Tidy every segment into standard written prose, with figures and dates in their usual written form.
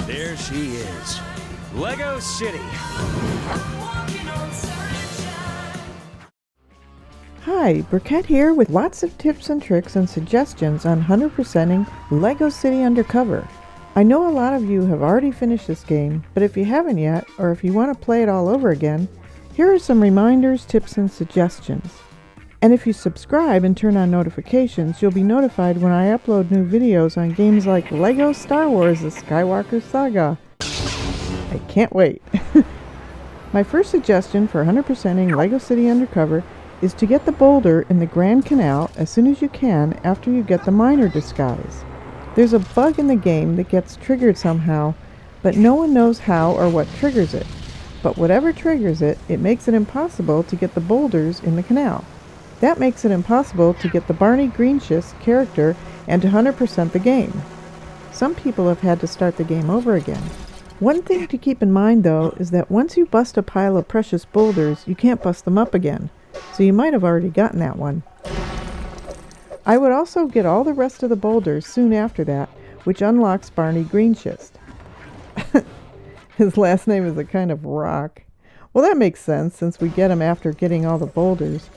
There she is. LEGO City. Hi, Brickette here with lots of tips and tricks and suggestions on 100%ing LEGO City Undercover. I know a lot of you have already finished this game, but if you haven't yet, or if you want to play it all over again, here are some reminders, tips, and suggestions. And if you subscribe and turn on notifications, you'll be notified when I upload new videos on games like LEGO Star Wars: The Skywalker Saga. I can't wait! My first suggestion for 100%ing LEGO City Undercover is to get the boulder in the Grand Canal as soon as you can after you get the miner disguise. There's a bug in the game that gets triggered somehow, but no one knows how or what triggers it. But whatever triggers it, it makes it impossible to get the boulders in the canal. That makes it impossible to get the Barney Greenschist character and to 100% the game. Some people have had to start the game over again. One thing to keep in mind though is that once you bust a pile of precious boulders, you can't bust them up again. So you might have already gotten that one. I would also get all the rest of the boulders soon after that, which unlocks Barney Greenschist. His last name is a kind of rock. Well, that makes sense since we get him after getting all the boulders.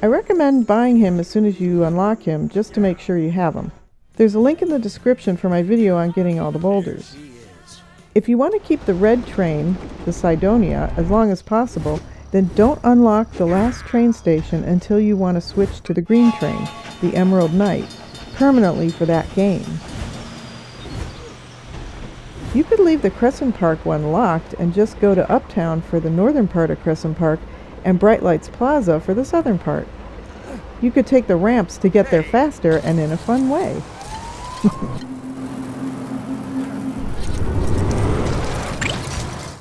I recommend buying him as soon as you unlock him just to make sure you have him. There's a link in the description for my video on getting all the boulders. If you want to keep the red train, the Cydonia, as long as possible, then don't unlock the last train station until you want to switch to the green train, the Emerald Knight, permanently for that game. You could leave the Crescent Park one locked and just go to Uptown for the northern part of Crescent Park and Bright Lights Plaza for the southern part. You could take the ramps to get there faster and in a fun way.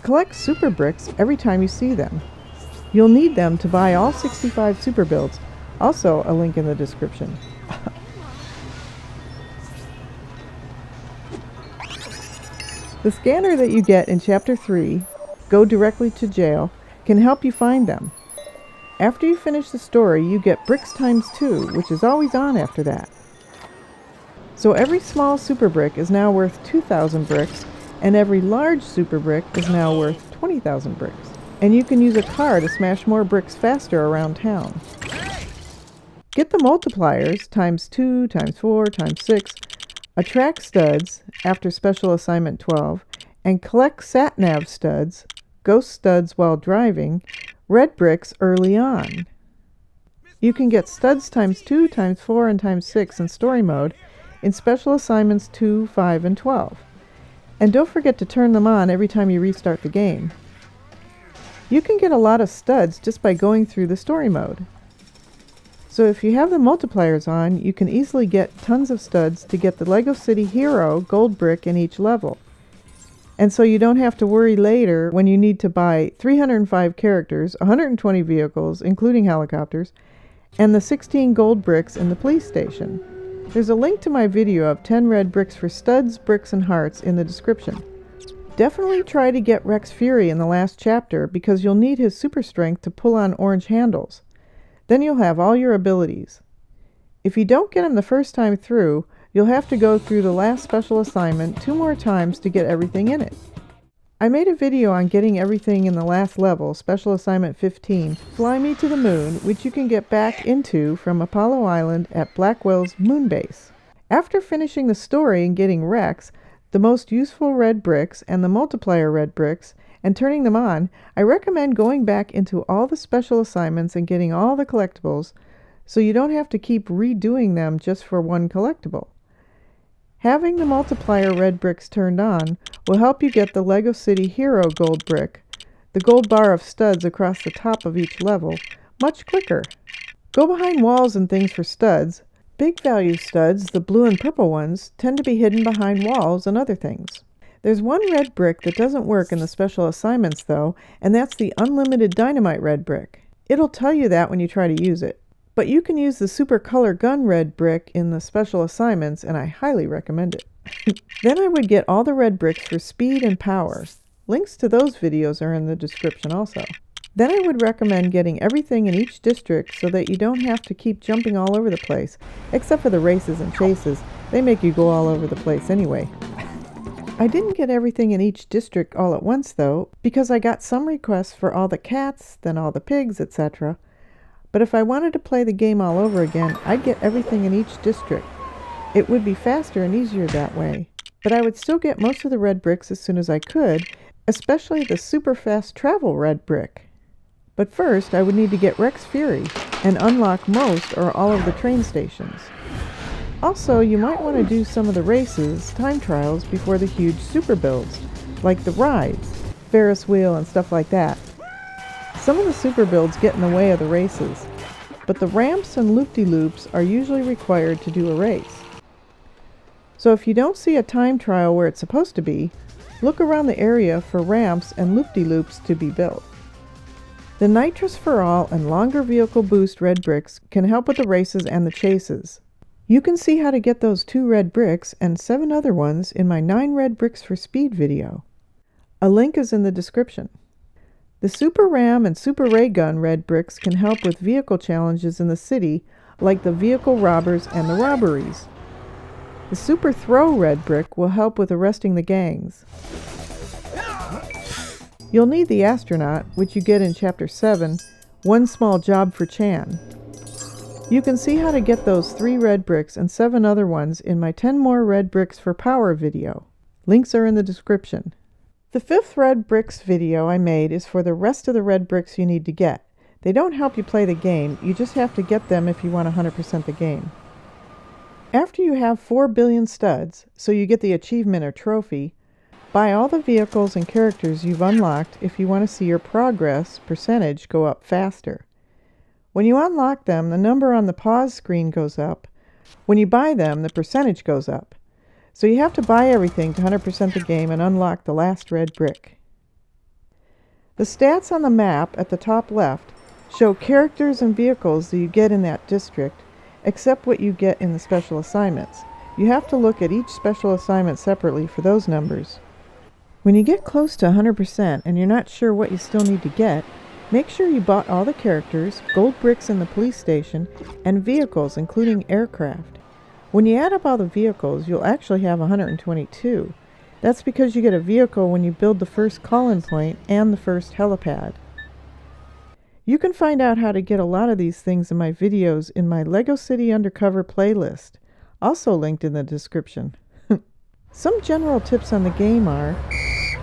Collect super bricks every time you see them. You'll need them to buy all 65 super builds. Also a link in the description. The scanner that you get in Chapter 3, Go Directly to Jail, can help you find them. After you finish the story, you get bricks times 2, which is always on after that. So every small super brick is now worth 2,000 bricks, and every large super brick is now worth 20,000 bricks. And you can use a car to smash more bricks faster around town. Get the multipliers, times 2, times 4, times 6, attract studs after Special Assignment 12, and collect sat-nav studs, ghost studs while driving, red bricks early on. You can get studs times 2, times 4, and times 6 in story mode in Special Assignments 2, 5, and 12. And don't forget to turn them on every time you restart the game. You can get a lot of studs just by going through the story mode. So if you have the multipliers on, you can easily get tons of studs to get the LEGO City Hero gold brick in each level. And so you don't have to worry later when you need to buy 305 characters, 120 vehicles, including helicopters, and the 16 gold bricks in the police station. There's a link to my video of 10 red bricks for studs, bricks, and hearts in the description. Definitely try to get Rex Fury in the last chapter because you'll need his super strength to pull on orange handles. Then you'll have all your abilities. If you don't get him the first time through, you'll have to go through the last special assignment 2 more times to get everything in it. I made a video on getting everything in the last level, Special Assignment 15, Fly Me to the Moon, which you can get back into from Apollo Island at Blackwell's moon base. After finishing the story and getting Rex, the most useful red bricks, and the multiplier red bricks, and turning them on, I recommend going back into all the special assignments and getting all the collectibles, so you don't have to keep redoing them just for one collectible. Having the multiplier red bricks turned on will help you get the LEGO City Hero gold brick, the gold bar of studs across the top of each level, much quicker. Go behind walls and things for studs. Big value studs, the blue and purple ones, tend to be hidden behind walls and other things. There's one red brick that doesn't work in the special assignments though, and that's the unlimited dynamite red brick. It'll tell you that when you try to use it. But you can use the super color gun red brick in the special assignments, and I highly recommend it. Then I would get all the red bricks for speed and power. Links to those videos are in the description also. Then I would recommend getting everything in each district so that you don't have to keep jumping all over the place, except for the races and chases. They make you go all over the place anyway. I didn't get everything in each district all at once though, because I got some requests for all the cats, then all the pigs, etc. But if I wanted to play the game all over again, I'd get everything in each district. It would be faster and easier that way. But I would still get most of the red bricks as soon as I could, especially the super fast travel red brick. But first, I would need to get Rex Fury and unlock most or all of the train stations. Also, you might want to do some of the races, time trials, before the huge super builds, like the rides, Ferris wheel and stuff like that. Some of the super builds get in the way of the races, but the ramps and loop-de-loops are usually required to do a race. So if you don't see a time trial where it's supposed to be, look around the area for ramps and loop-de-loops to be built. The Nitrous for All and Longer Vehicle Boost red bricks can help with the races and the chases. You can see how to get those 2 red bricks and 7 other ones in my 9 red bricks for speed video. A link is in the description. The Super Ram and Super Ray Gun red bricks can help with vehicle challenges in the city, like the vehicle robbers and the robberies. The Super Throw red brick will help with arresting the gangs. You'll need the astronaut, which you get in Chapter 7, One Small Job for Chan. You can see how to get those 3 red bricks and 7 other ones in my 10 more red bricks for power video. Links are in the description. The 5th red bricks video I made is for the rest of the red bricks you need to get. They don't help you play the game, you just have to get them if you want 100% the game. After you have 4 billion studs, so you get the achievement or trophy, buy all the vehicles and characters you've unlocked if you want to see your progress percentage go up faster. When you unlock them, the number on the pause screen goes up. When you buy them, the percentage goes up. So you have to buy everything to 100% the game and unlock the last red brick. The stats on the map at the top left show characters and vehicles that you get in that district, except what you get in the special assignments. You have to look at each special assignment separately for those numbers. When you get close to 100% and you're not sure what you still need to get, make sure you bought all the characters, gold bricks in the police station, and vehicles, including aircraft. When you add up all the vehicles, you'll actually have 122. That's because you get a vehicle when you build the first call-in point and the first helipad. You can find out how to get a lot of these things in my videos in my LEGO City Undercover playlist, also linked in the description. Some general tips on the game are: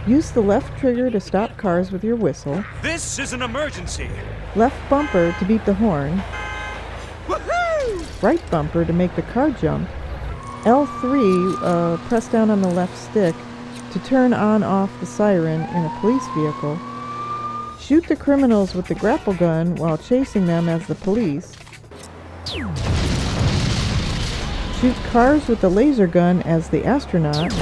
use the left trigger to stop cars with your whistle. This is an emergency. Left bumper to beat the horn. Woohoo! Right bumper to make the car jump. L3, press down on the left stick to turn on/off the siren in a police vehicle. Shoot the criminals with the grapple gun while chasing them as the police. Shoot cars with the laser gun as the astronaut,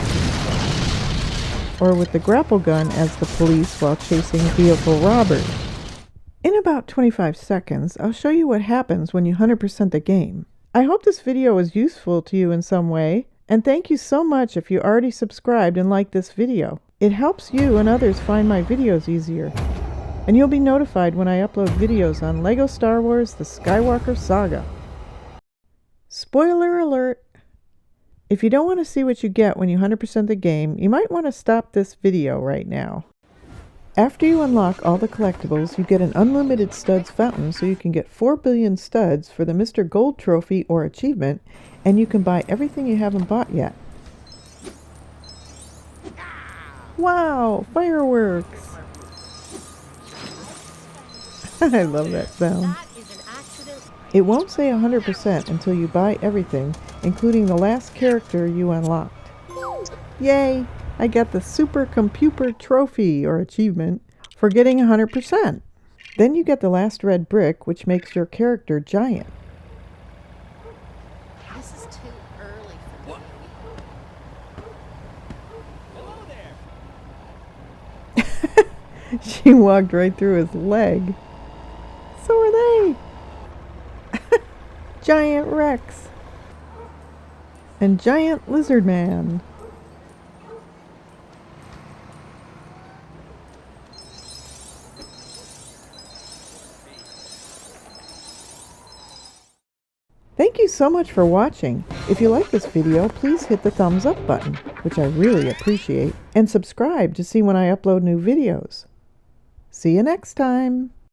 or with the grapple gun as the police while chasing vehicle robbers. In about 25 seconds, I'll show you what happens when you 100% the game. I hope this video was useful to you in some way, and thank you so much if you already subscribed and liked this video. It helps you and others find my videos easier. And you'll be notified when I upload videos on LEGO Star Wars: The Skywalker Saga. Spoiler alert! If you don't want to see what you get when you 100% the game, you might want to stop this video right now. After you unlock all the collectibles, you get an unlimited studs fountain so you can get 4 billion studs for the Mr. Gold trophy or achievement, and you can buy everything you haven't bought yet. Wow! Fireworks! I love that sound. It won't say 100% until you buy everything, including the last character you unlocked. Yay! I got the Super Computer Trophy or achievement for getting 100%. Then you get the last red brick, which makes your character giant. This is too early for me. Hello there. She walked right through his leg. So are they. Giant Rex. And Giant Lizard Man. Thank you so much for watching. If you like this video, please hit the thumbs up button, which I really appreciate, and subscribe to see when I upload new videos. See you next time.